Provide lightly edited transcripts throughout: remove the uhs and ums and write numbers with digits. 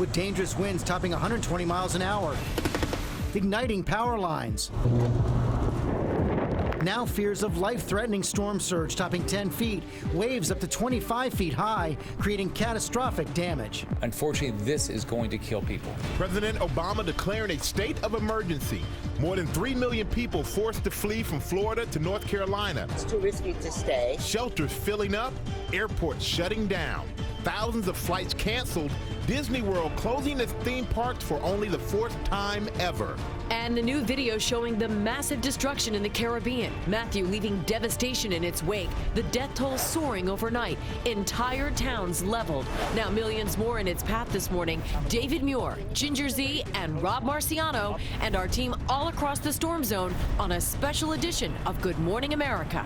with dangerous winds topping 120 miles an hour, igniting power lines. Now fears of life-threatening storm surge topping 10 feet, waves up to 25 feet high, creating catastrophic damage. Unfortunately, this is going to kill people. President Obama declaring a state of emergency. More than 3 million people forced to flee from Florida to North Carolina. It's too risky to stay. Shelters filling up, airports shutting down. Thousands of flights canceled. Disney World closing its theme parks for only the 4th time ever. And a new video showing the massive destruction in the Caribbean. Matthew leaving devastation in its wake. The death toll soaring overnight. Entire towns leveled. Now millions more in its path this morning. David Muir, Ginger Z, and Rob Marciano, and our team all across the storm zone on a special edition of Good Morning America.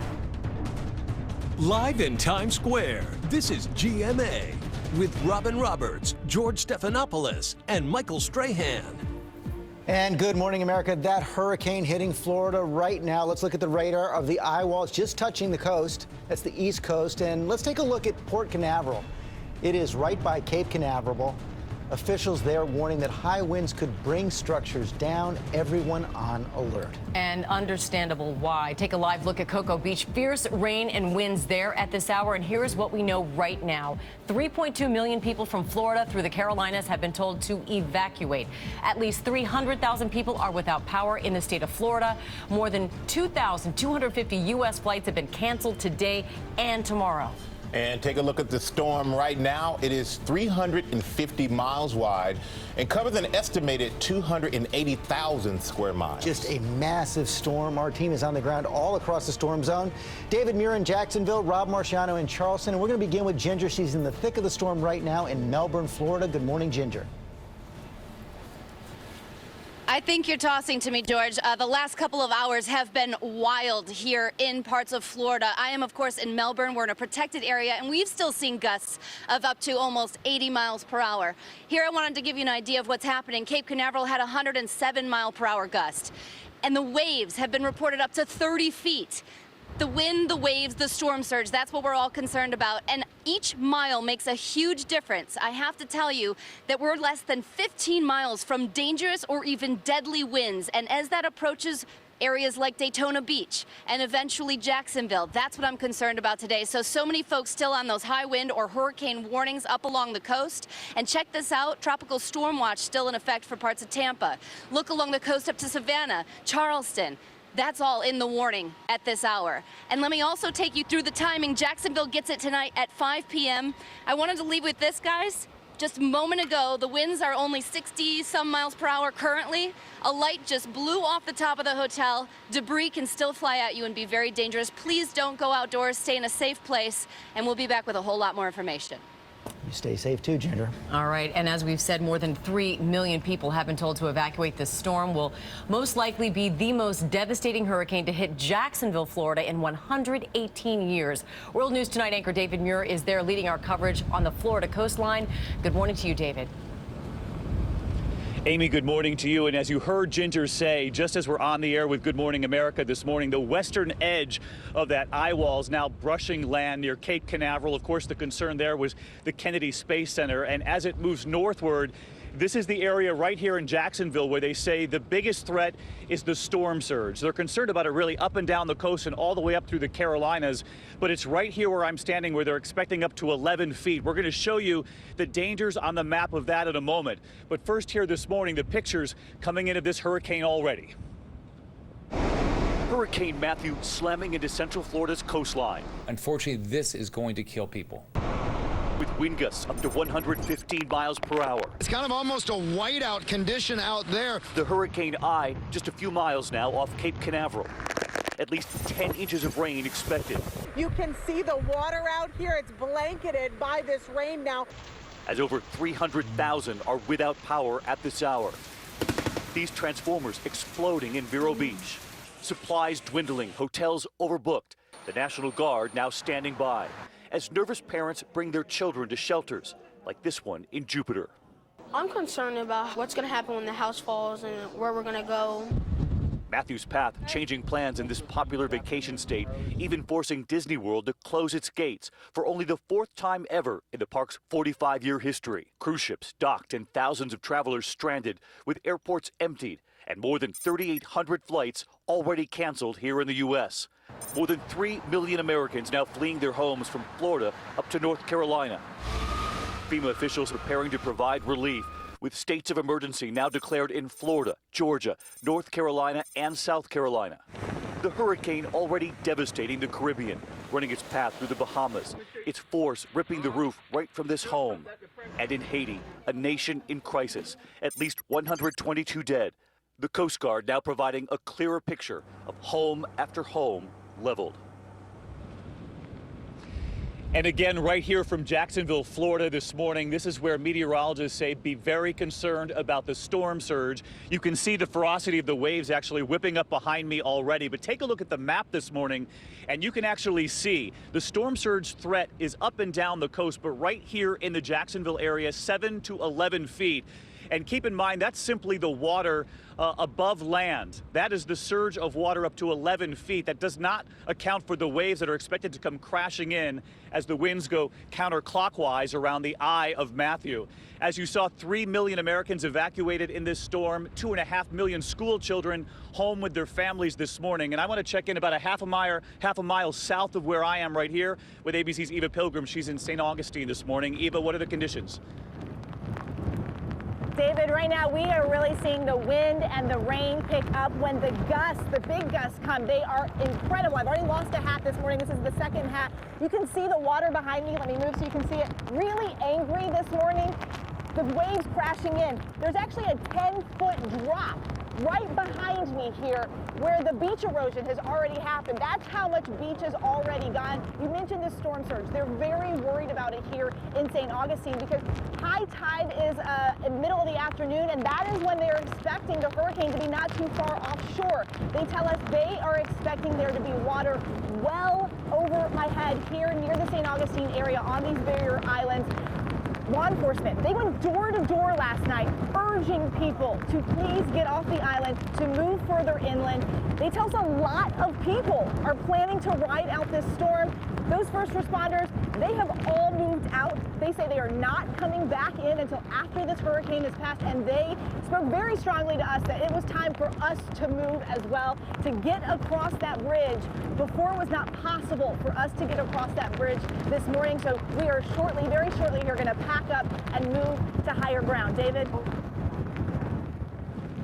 Live in Times Square, this is GMA with Robin Roberts, George Stephanopoulos, and Michael Strahan. And Good Morning America, that hurricane hitting Florida right now. Let's look at the radar of the eye wall. It's just touching the coast. That's the East Coast. And let's take a look at Port Canaveral. It is right by Cape Canaveral. Officials there warning that high winds could bring structures down. Everyone on alert. And understandable why. Take a live look at Cocoa Beach. Fierce rain and winds there at this hour. And here's what we know right now. 3.2 million people from Florida through the Carolinas have been told to evacuate. At least 300,000 people are without power in the state of Florida. More than 2,250 U.S. flights have been canceled today and tomorrow. And take a look at the storm right now. It is 350 miles wide and covers an estimated 280,000 square miles. Just a massive storm. Our team is on the ground all across the storm zone. David Muir in Jacksonville, Rob Marciano in Charleston. And we're going to begin with Ginger. She's in the thick of the storm right now in Melbourne, Florida. Good morning, Ginger. I think you're tossing to me, George. The last couple of hours have been wild here in parts of Florida. I am, of course, in Melbourne. We're in a protected area, and we've still seen gusts of up to almost 80 miles per hour. Here, I wanted to give you an idea of what's happening. Cape Canaveral had a 107-mile-per-hour gust, and the waves have been reported up to 30 feet. The wind, the waves, the storm surge, that's what we're all concerned about. And each mile makes a huge difference. I have to tell you that we're less than 15 miles from dangerous or even deadly winds. And as that approaches areas like Daytona Beach and eventually Jacksonville, that's what I'm concerned about today. So many folks still on those high wind or hurricane warnings up along the coast. And check this out, tropical storm watch still in effect for parts of Tampa. Look along the coast up to Savannah, Charleston. That's all in the warning at this hour. And let me also take you through the timing. Jacksonville gets it tonight at 5 p.m. I wanted to leave with this, guys. Just a moment ago, the winds are only 60-some miles per hour currently. A light just blew off the top of the hotel. Debris can still fly at you and be very dangerous. Please don't go outdoors. Stay in a safe place, and we'll be back with a whole lot more information. You stay safe too, Ginger. All right, and as we've said, more than 3 million people have been told to evacuate. This storm will most likely be the most devastating hurricane to hit Jacksonville, Florida in 118 years. World News Tonight anchor David Muir is there leading our coverage on the Florida coastline. Good morning to you, David. Amy, good morning to you. And as you heard Ginger say, just as we're on the air with Good Morning America this morning, the western edge of that eye wall is now brushing land near Cape Canaveral. Of course, the concern there was the Kennedy Space Center. And as it moves northward, this is the area right here in Jacksonville where they say the biggest threat is the storm surge. They're concerned about it really up and down the coast and all the way up through the Carolinas. But it's right here where I'm standing where they're expecting up to 11 feet. We're going to show you the dangers on the map of that in a moment. But first here this morning, the pictures coming into this hurricane already. Hurricane Matthew slamming into Central Florida's coastline. Unfortunately, this is going to kill people. With wind gusts up to 115 miles per hour. It's kind of almost a whiteout condition out there. The hurricane eye just a few miles now off Cape Canaveral. At least 10 inches of rain expected. You can see the water out here. It's blanketed by this rain now. As over 300,000 are without power at this hour. These transformers exploding in Vero Beach. Supplies dwindling, hotels overbooked. The National Guard now standing by as nervous parents bring their children to shelters like this one in Jupiter. I'm concerned about what's going to happen when the house falls and where we're going to go. Matthew's path changing plans in this popular vacation state, even forcing Disney World to close its gates for only the 4th time ever in the park's 45-year history. Cruise ships docked and thousands of travelers stranded, with airports emptied and more than 3,800 flights already canceled here in the U.S. More than 3 million Americans now fleeing their homes from Florida up to North Carolina. FEMA officials preparing to provide relief, with states of emergency now declared in Florida, Georgia, North Carolina, and South Carolina. The hurricane already devastating the Caribbean, running its path through the Bahamas, its force ripping the roof right from this home. And in Haiti, a nation in crisis, at least 122 dead. The Coast Guard now providing a clearer picture of home after home leveled. And again, right here from Jacksonville, Florida this morning, this is where meteorologists say be very concerned about the storm surge. You can see the ferocity of the waves actually whipping up behind me already. But take a look at the map this morning, and you can actually see the storm surge threat is up and down the coast, but right here in the Jacksonville area, 7 to 11 feet. And keep in mind, that's simply the water above land. That is the surge of water up to 11 feet. That does not account for the waves that are expected to come crashing in as the winds go counterclockwise around the eye of Matthew. As you saw, 3 million Americans evacuated in this storm, 2.5 million school children home with their families this morning. And I want to check in about a half a mile south of where I am right here with ABC's Eva Pilgrim. She's in St. Augustine this morning. Eva, what are the conditions? David, right now we are really seeing the wind and the rain pick up. When the gusts, the big gusts come, they are incredible. I've already lost a hat this morning. This is the second hat. You can see the water behind me. Let me move so you can see it. Really angry this morning. The waves crashing in. There's actually a 10-foot drop right behind me here where the beach erosion has already happened. That's how much beach is already gone. You mentioned this storm surge. They're very worried about it here in St. Augustine because high tide is in the middle of the afternoon, and that is when they're expecting the hurricane to be not too far offshore. They tell us they are expecting there to be water well over my head here near the St. Augustine area on these barrier islands. Law enforcement, they went door to door last night urging people to please get off the island, to move further inland. They tell us a lot of people are planning to ride out this storm. Those first responders, they have all moved out. They say they are not coming back in until after this hurricane has passed, and they spoke very strongly to us that it was time for us to move as well, to get across that bridge. Before it was not possible for us to get across that bridge this morning, so we are shortly, very shortly here, going to pack up and move to higher ground. David?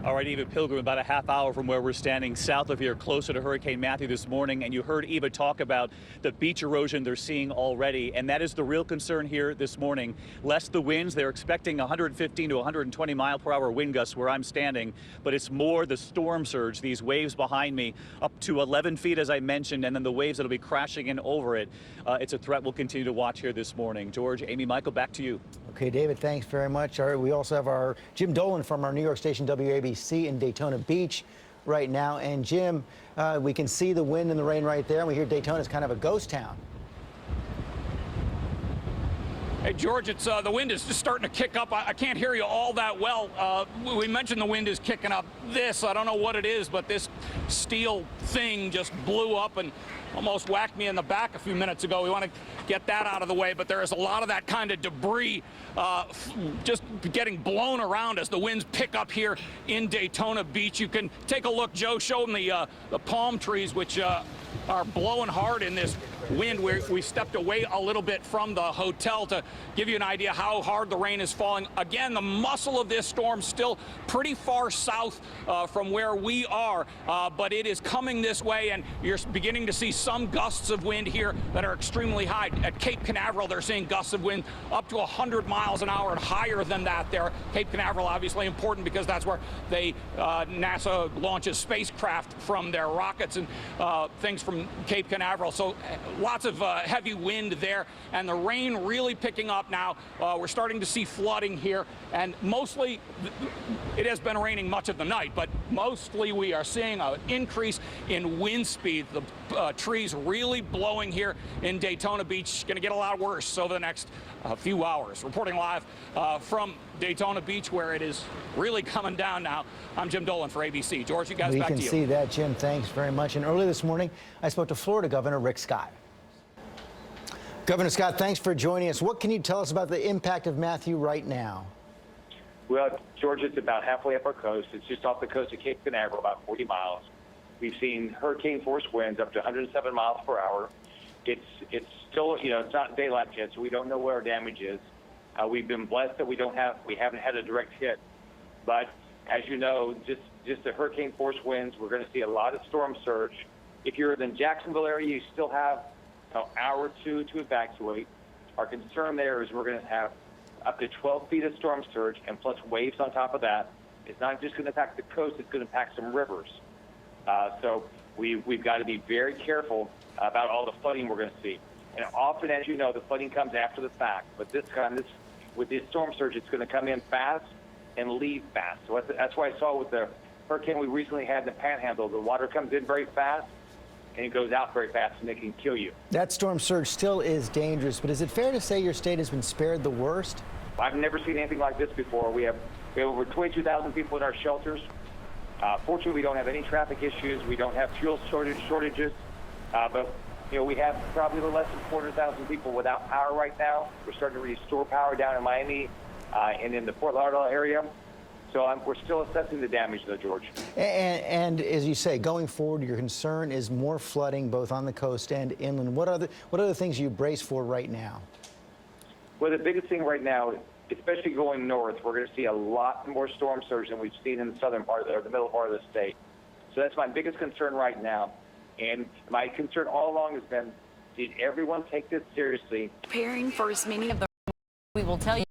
All right, Eva Pilgrim, about a half hour from where we're standing south of here, closer to Hurricane Matthew this morning. And you heard Eva talk about the beach erosion they're seeing already. And that is the real concern here this morning. Less the winds. They're expecting 115 to 120 mile per hour wind gusts where I'm standing. But it's more the storm surge, these waves behind me, up to 11 feet, as I mentioned, and then the waves that'll be crashing in over it. It's a threat we'll continue to watch here this morning. George, Amy, Michael, back to you. Okay, David, thanks very much. All right, we also have our Jim Dolan from our New York station WABC in Daytona Beach right now. And Jim, we can see the wind and the rain right there, and we hear Daytona is kind of a ghost town. Hey, George, it's the wind is just starting to kick up. I can't hear you all that well. We mentioned the wind is kicking up. I don't know what it is, but this steel thing just blew up and almost whacked me in the back a few minutes ago. We want to get that out of the way, but there is a lot of that kind of debris just getting blown around as the winds pick up here in Daytona Beach. You can take a look, Joe, show them the palm trees, which are blowing hard in this wind. We stepped away a little bit from the hotel to give you an idea how hard the rain is falling. Again, the muscle of this storm still pretty far south from where we are, but it is coming this way, and you're beginning to see some gusts of wind here that are extremely high. At Cape Canaveral, they're seeing gusts of wind up to 100 miles an hour and higher than that there. Cape Canaveral, obviously important because that's where NASA launches spacecraft from their rockets and things from Cape Canaveral. So lots of heavy wind there, and the rain really picking up now. We're starting to see flooding here, and mostly it has been raining much of the night, but mostly we are seeing an increase in wind speed. The trees really blowing here in Daytona Beach. Going to get a lot worse over the next few hours. Reporting live from Daytona Beach, where it is really coming down now. I'm Jim Dolan for ABC. George, you guys, back to you. We can see that, Jim. Thanks very much. And earlier this morning, I spoke to Florida Governor Rick Scott. Governor Scott, thanks for joining us. What can you tell us about the impact of Matthew right now? Well, Georgia, it's about halfway up our coast. It's just off the coast of Cape Canaveral, about 40 miles. We've seen hurricane force winds up to 107 miles per hour. It's still, it's not daylight yet, so we don't know where our damage is. We've been blessed that we haven't had a direct hit. But as you know, just the hurricane force winds, we're going to see a lot of storm surge. If you're in the Jacksonville area, you still have an hour or two to evacuate. Our concern there is we're going to have up to 12 feet of storm surge and plus waves on top of that. It's not just going to impact the coast, it's going to impact some rivers. So we've got to be very careful about all the flooding we're going to see. And often, as you know, the flooding comes after the fact. But with this storm surge, it's going to come in fast and leave fast. So that's why I saw with the hurricane we recently had in the Panhandle, the water comes in very fast and it goes out very fast, and it can kill you. That storm surge still is dangerous, but is it fair to say your state has been spared the worst? I've never seen anything like this before. We have over 22,000 people in our shelters. Fortunately, we don't have any traffic issues. We don't have fuel shortages. But we have probably a little less than 400,000 people without power right now. We're starting to restore power down in Miami and in the Fort Lauderdale area. So we're still assessing the damage, though, George. And as you say, going forward, your concern is more flooding both on the coast and inland. What are the things you brace for right now? Well, the biggest thing right now, especially going north, we're going to see a lot more storm surge than we've seen in the southern part or the middle part of the state. So that's my biggest concern right now. And my concern all along has been, did everyone take this seriously? Preparing for as many of the we will tell you